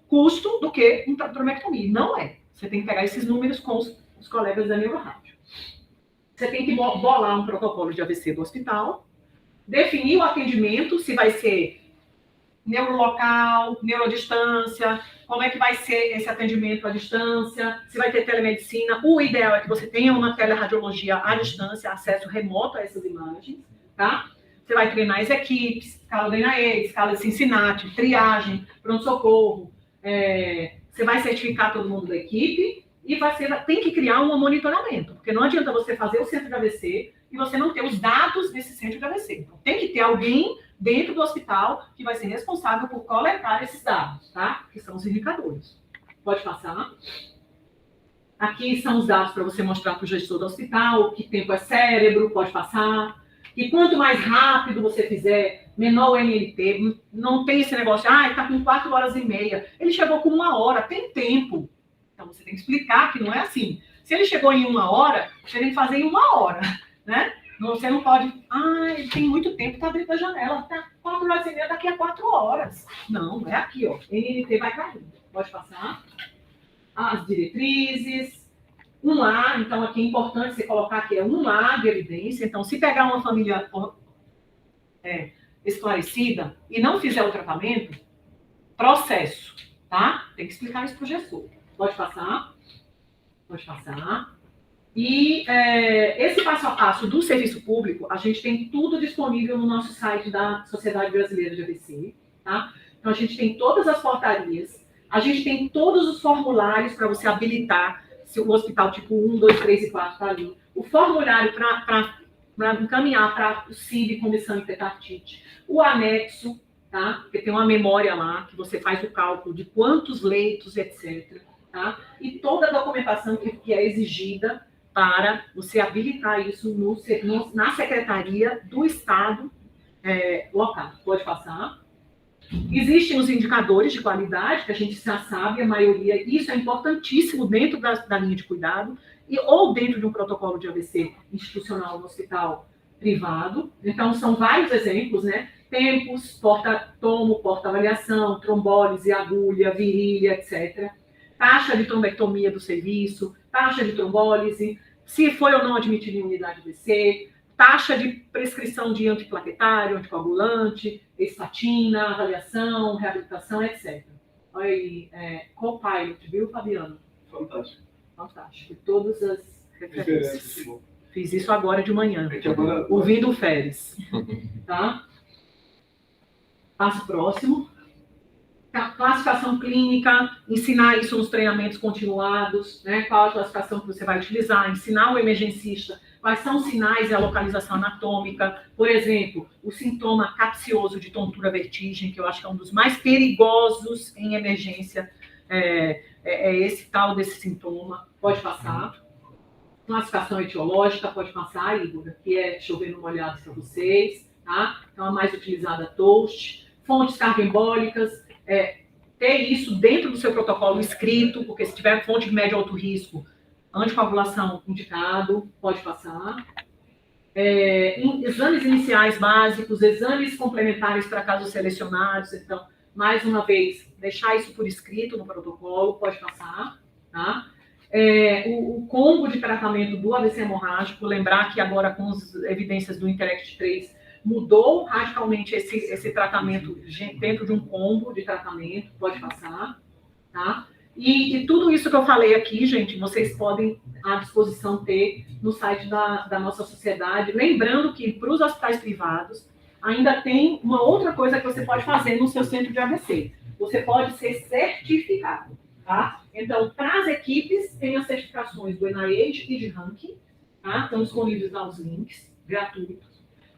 custo, do que uma trombectomia. Não é. Você tem que pegar esses números com os colegas da neurorádio. Você tem que bolar um protocolo de AVC do hospital, definir o atendimento, se vai ser neurolocal, neurodistância, como é que vai ser esse atendimento à distância, se vai ter telemedicina. O ideal é que você tenha uma teleradiologia à distância, acesso remoto a essas imagens, tá? Você vai treinar as equipes, escala da INAE, escala de Cincinnati, triagem, pronto-socorro. Você vai certificar todo mundo da equipe e tem que criar um monitoramento, porque não adianta você fazer o centro de AVC e você não ter os dados desse centro de AVC. Então, tem que ter alguém dentro do hospital que vai ser responsável por coletar esses dados, tá? Que são os indicadores. Pode passar. Aqui são os dados para você mostrar para o gestor do hospital, que tempo é cérebro, pode passar. E quanto mais rápido você fizer, menor o NNT, não tem esse negócio, está com 4 horas e meia. Ele chegou com 1 hora, tem tempo. Então, você tem que explicar que não é assim. Se ele chegou em 1 hora, você tem que fazer em 1 hora, né? Você não pode, ele tem muito tempo, está dentro da janela, tá 4 horas e meia, daqui a 4 horas. Não, é aqui, ó. NNT vai caindo. Pode passar. As diretrizes. 1A, então aqui é importante você colocar que é 1A de evidência. Então, se pegar uma família esclarecida e não fizer o tratamento, processo, tá? Tem que explicar isso para o gestor. Pode passar. Pode passar. E esse passo a passo do serviço público, a gente tem tudo disponível no nosso site da Sociedade Brasileira de AVC, tá? Então, a gente tem todas as portarias, a gente tem todos os formulários para você habilitar se o hospital tipo 1, 2, 3 e 4 está ali. O formulário para encaminhar para o CIB, Comissão Hiperpartite. O anexo, tá? Porque tem uma memória lá, que você faz o cálculo de quantos leitos, etc. tá? E toda a documentação que é exigida para você habilitar isso na Secretaria do Estado local. Pode passar. Existem os indicadores de qualidade, que a gente já sabe, a maioria, isso é importantíssimo dentro da linha de cuidado, ou dentro de um protocolo de AVC institucional no hospital privado. Então, são vários exemplos, né? Tempos, porta-tomo, porta-avaliação, trombólise, agulha, virilha, etc. Taxa de trombectomia do serviço, taxa de trombólise, se foi ou não admitido em unidade AVC, taxa de prescrição de antiplaquetário, anticoagulante, estatina, avaliação, reabilitação, etc. Olha aí, Copilot, viu, Fabiano? Fantástico. Fantástico. E todas as referências. Bom. Fiz isso agora de manhã, Agora... ouvindo o Férez. Tá? Passo próximo. Classificação clínica, ensinar isso nos treinamentos continuados, né? Qual a classificação que você vai utilizar, ensinar o emergencista quais são os sinais e a localização anatômica. Por exemplo, o sintoma capcioso de tontura vertigem, que eu acho que é um dos mais perigosos em emergência, é esse tal desse sintoma. Pode passar. Classificação etiológica, pode passar, Igor, que é chovendo molhado para vocês, tá? Então, a mais utilizada, TOAST. Fontes cardioembólicas, ter isso dentro do seu protocolo escrito, porque se tiver fonte de médio e alto risco, anticoagulação indicado, pode passar. Exames iniciais básicos, exames complementares para casos selecionados. Então, mais uma vez, deixar isso por escrito no protocolo, pode passar. Tá? O combo de tratamento do AVC hemorrágico, lembrar que agora com as evidências do Interact 3, mudou radicalmente esse tratamento dentro de um combo de tratamento, pode passar. Tá? E tudo isso que eu falei aqui, gente, vocês podem à disposição ter no site da nossa sociedade. Lembrando que para os hospitais privados ainda tem uma outra coisa que você pode fazer no seu centro de AVC. Você pode ser certificado, tá? Então, para as equipes, tem as certificações do NIH e de ranking, tá? Estão disponíveis lá os links, gratuitos.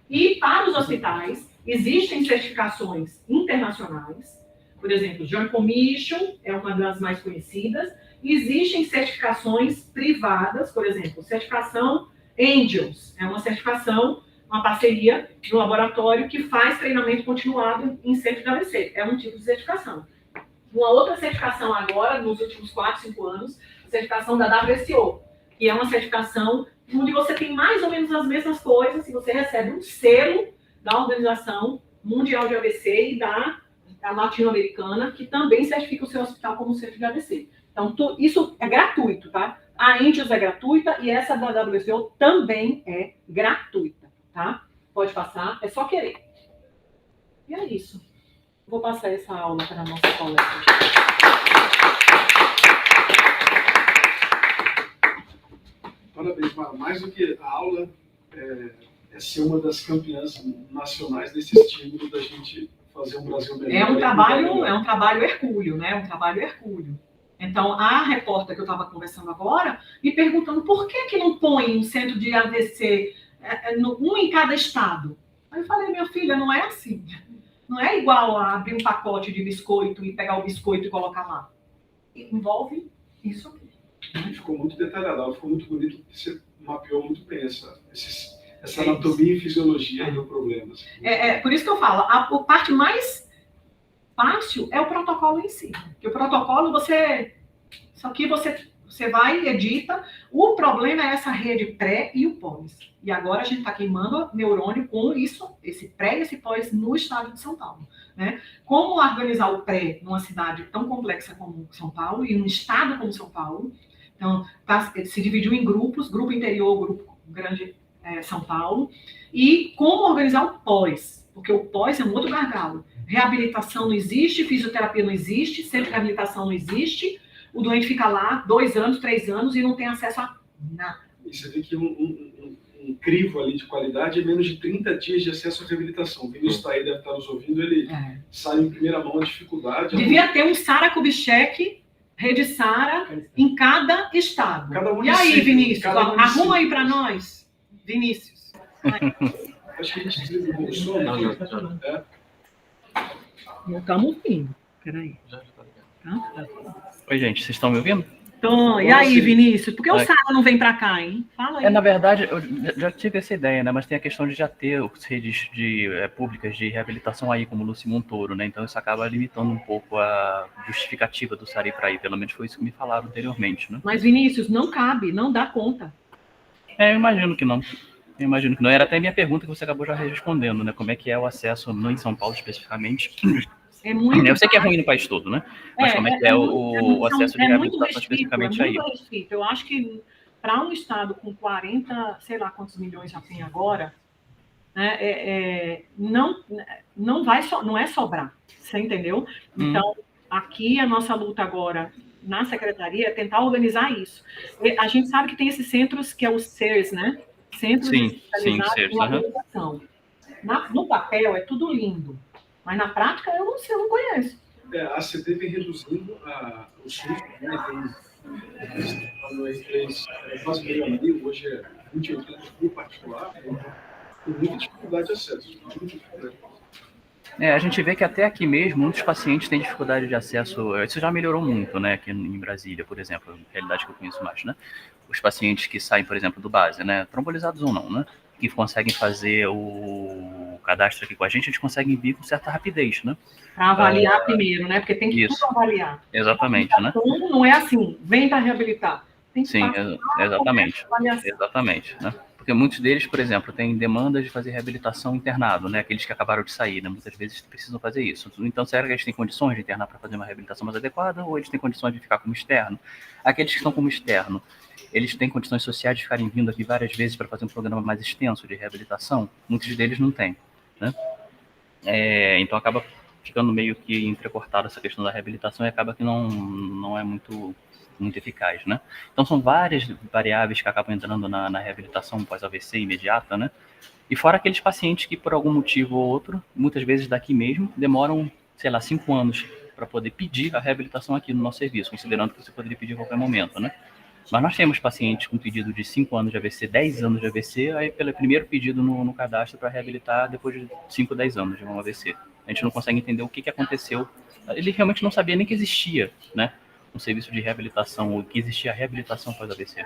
E para os hospitais, existem certificações internacionais. Por exemplo, Joint Commission é uma das mais conhecidas. Existem certificações privadas, por exemplo, certificação Angels, é uma certificação, uma parceria do laboratório que faz treinamento continuado em centro de AVC. É um tipo de certificação. Uma outra certificação agora, nos últimos 4, 5 anos, a certificação da WSO, que é uma certificação onde você tem mais ou menos as mesmas coisas e você recebe um selo da Organização Mundial de AVC e da latino-americana, que também certifica o seu hospital como centro de AVC. Então, isso é gratuito, tá? A Angels é gratuita e essa da WSO também é gratuita, tá? Pode passar, é só querer. E é isso. Vou passar essa aula para a nossa colega. Parabéns, Mara. Mais do que a aula, é ser uma das campeãs nacionais desse estímulo da gente fazer um Brasil melhor. É um trabalho hercúleo, né? É um trabalho hercúleo. Então, a repórter que eu estava conversando agora, me perguntando por que não põe um centro de AVC, um em cada estado. Aí eu falei, minha filha, não é assim. Não é igual a abrir um pacote de biscoito e pegar o biscoito e colocar lá. Envolve isso aqui. Ficou muito detalhado, ficou muito bonito, porque você mapeou muito bem essa anatomia e fisiologia do problema. Por isso que eu falo, a parte mais fácil é o protocolo em si. Porque o protocolo, isso aqui você vai e edita. O problema é essa rede pré e o pós. E agora a gente está queimando neurônio com isso, esse pré e esse pós no estado de São Paulo. Né? Como organizar o pré numa cidade tão complexa como São Paulo e num estado como São Paulo? Então, se dividiu em grupos, grupo interior, grupo grande São Paulo. E como organizar o pós? Porque o pós é um outro gargalo. Reabilitação não existe, fisioterapia não existe, centro de reabilitação não existe. O doente fica lá 2 anos, 3 anos e não tem acesso a nada. E você vê que um crivo ali de qualidade é menos de 30 dias de acesso à reabilitação. O Vinícius está aí, deve estar nos ouvindo, ele sabe em primeira mão a dificuldade. Devia ter um Sara Kubitschek, Rede Sara, em cada estado. E aí, Vinícius? Arruma aí para nós, Vinícius. Acho que a gente desenvolveu o som. Não estamos ouvindo. Peraí. Tá? Oi, gente, vocês estão me ouvindo? Então, e aí, Vinícius? Por que o Sara não vem para cá, hein? Fala aí. Na verdade, eu já tive essa ideia, né? Mas tem a questão de já ter redes públicas de reabilitação aí, como o Lúcio Montoro, né? Então isso acaba limitando um pouco a justificativa do Sara ir para aí. Pelo menos foi isso que me falaram anteriormente, né? Mas, Vinícius, não cabe, não dá conta. Eu imagino que não. Era até a minha pergunta que você acabou já respondendo, né? Como é que é o acesso em São Paulo especificamente? É muito eu sei que é ruim no país todo, né? Mas como é que é o acesso de reabilitação especificamente aí? É muito restrito. Eu acho que para um estado com 40, sei lá quantos milhões já tem agora, né, não é sobrar, você entendeu? Então, aqui a nossa luta agora na secretaria é tentar organizar isso. A gente sabe que tem esses centros que é os CERS, né? Centros especializados em reabilitação. No papel é tudo lindo, mas na prática eu não sei, eu não conheço. A CD vem reduzindo o SUS, né? Tem quase meio a meio, hoje é 28 mil particular, tem muita dificuldade de acesso. A gente vê que até aqui mesmo muitos pacientes têm dificuldade de acesso. Isso já melhorou muito, né? Aqui em Brasília, por exemplo, a realidade que eu conheço mais, né? Os pacientes que saem, por exemplo, do base, né? Trombolizados ou não, né? Que conseguem fazer o cadastro aqui com a gente conseguem vir com certa rapidez, né? Para avaliar primeiro, né? Porque tem que tudo avaliar. Exatamente, né? Então, não é assim, vem para reabilitar. Tem que exatamente, né? Porque muitos deles, por exemplo, têm demandas de fazer reabilitação internado, né? Aqueles que acabaram de sair, né? Muitas vezes precisam fazer isso. Então, será que eles têm condições de internar para fazer uma reabilitação mais adequada ou eles têm condições de ficar como externo? Aqueles que estão como externo, eles têm condições sociais de ficarem vindo aqui várias vezes para fazer um programa mais extenso de reabilitação? Muitos deles não têm, né? Então, acaba ficando meio que entrecortada essa questão da reabilitação e acaba que não é muito eficaz, né? Então são várias variáveis que acabam entrando na reabilitação pós-AVC imediata, né? E fora aqueles pacientes que por algum motivo ou outro, muitas vezes daqui mesmo, demoram, sei lá, 5 anos para poder pedir a reabilitação aqui no nosso serviço, considerando que você poderia pedir a qualquer momento, né? Mas nós temos pacientes com pedido de 5 anos de AVC, 10 anos de AVC, aí pelo primeiro pedido no cadastro para reabilitar depois de 5, 10 anos de um AVC. A gente não consegue entender o que aconteceu. Ele realmente não sabia nem que existia, né? Um serviço de reabilitação, ou que existia reabilitação pós-AVC.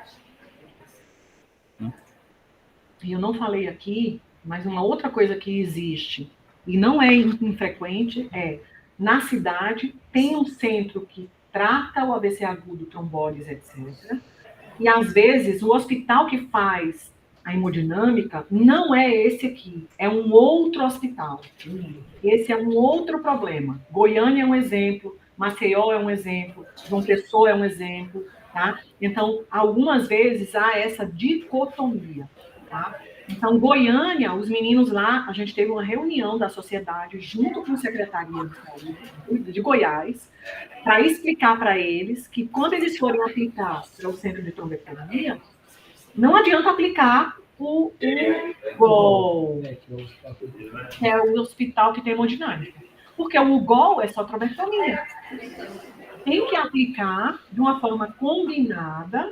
E eu não falei aqui, mas uma outra coisa que existe, e não é infrequente, na cidade tem um centro que trata o AVC agudo, trombólise, etc. E, às vezes, o hospital que faz a hemodinâmica não é esse aqui, é um outro hospital. Esse é um outro problema. Goiânia é um exemplo, Maceió é um exemplo, João Pessoa é um exemplo, tá? Então, algumas vezes há essa dicotomia, tá? Então, Goiânia, os meninos lá, a gente teve uma reunião da sociedade junto com a Secretaria de Saúde de Goiás, para explicar para eles que quando eles forem aplicar para o centro de trombectomia, não adianta aplicar o GOL, que é o hospital que tem hemodinâmica, porque o GOL é só trombectomia. Tem que aplicar de uma forma combinada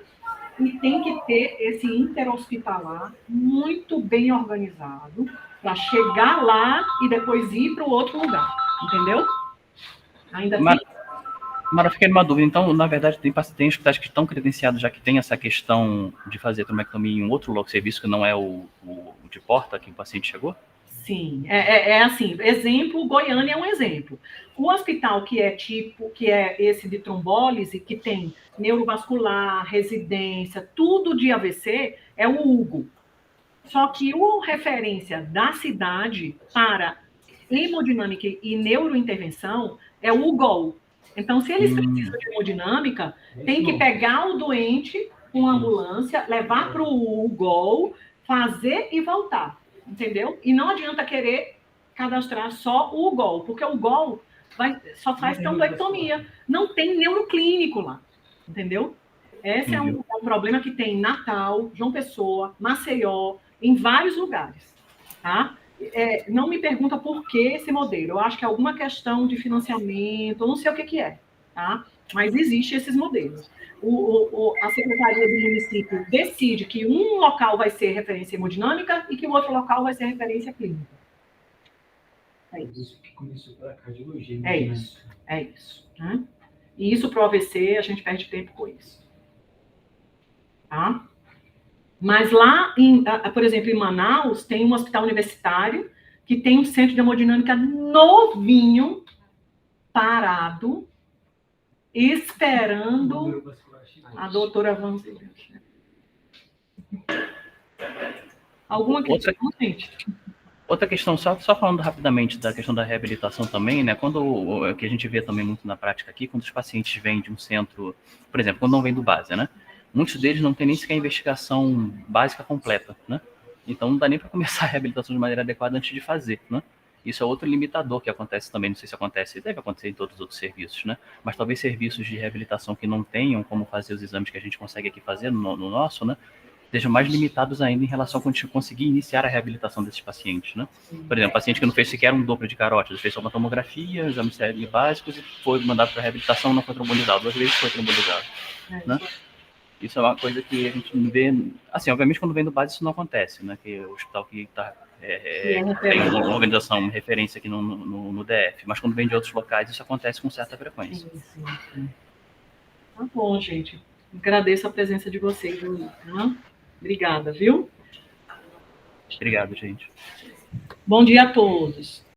e tem que ter esse interhospitalar muito bem organizado para chegar lá e depois ir para o outro lugar, entendeu? Ainda tem... Mas eu fiquei numa dúvida. Então, na verdade, tem hospitais que estão credenciados, já que tem essa questão de fazer trombectomia em um outro serviço que não é o de porta que o paciente chegou? Sim, assim, exemplo, Goiânia é um exemplo. O hospital que é esse de trombólise, que tem neurovascular, residência, tudo de AVC, é o Hugo. Só que a referência da cidade para hemodinâmica e neurointervenção é o UGOL. Então, se eles precisam de hemodinâmica, tem que pegar o doente com a ambulância, levar para o UGOL, fazer e voltar, entendeu? E não adianta querer cadastrar só o UGOL, porque o UGOL só faz trombectomia. Não tem neuroclínico lá, entendeu? Esse é um problema que tem em Natal, João Pessoa, Maceió, em vários lugares, tá? Não me pergunta por que esse modelo. Eu acho que é alguma questão de financiamento, eu não sei o que é, tá? Mas existem esses modelos. A Secretaria do Município decide que um local vai ser referência hemodinâmica e que o outro local vai ser referência clínica. É isso. Isso que começou pela cardiologia. É isso. Né? E isso para o AVC, a gente perde tempo com isso. Tá? Mas lá, por exemplo, em Manaus, tem um hospital universitário que tem um centro de hemodinâmica novinho, parado, esperando a doutora Vanzina. Alguma questão, gente? Outra questão, só falando rapidamente da questão da reabilitação também, né? Quando que a gente vê também muito na prática aqui, quando os pacientes vêm de um centro, por exemplo, quando não vêm do base, né? Muitos deles não têm nem sequer investigação básica completa, né? Então não dá nem para começar a reabilitação de maneira adequada antes de fazer, né? Isso é outro limitador que acontece também, não sei se acontece, deve acontecer em todos os outros serviços, né? Mas talvez serviços de reabilitação que não tenham como fazer os exames que a gente consegue aqui fazer no nosso, né? Sejam mais limitados ainda em relação a conseguir iniciar a reabilitação desses pacientes, né? Por exemplo, paciente que não fez sequer um Doppler de carótidas, fez só uma tomografia, exames básicos e foi mandado para a reabilitação, não foi trombolizado, 2 vezes foi trombolizado, né? Isso é uma coisa que a gente vê, assim, obviamente quando vem do base isso não acontece, né? Que o hospital que está tem uma organização, uma referência aqui no DF, mas quando vem de outros locais isso acontece com certa frequência. Sim. Tá bom, gente. Agradeço a presença de vocês. Tá? Obrigada, viu? Obrigado, gente. Bom dia a todos.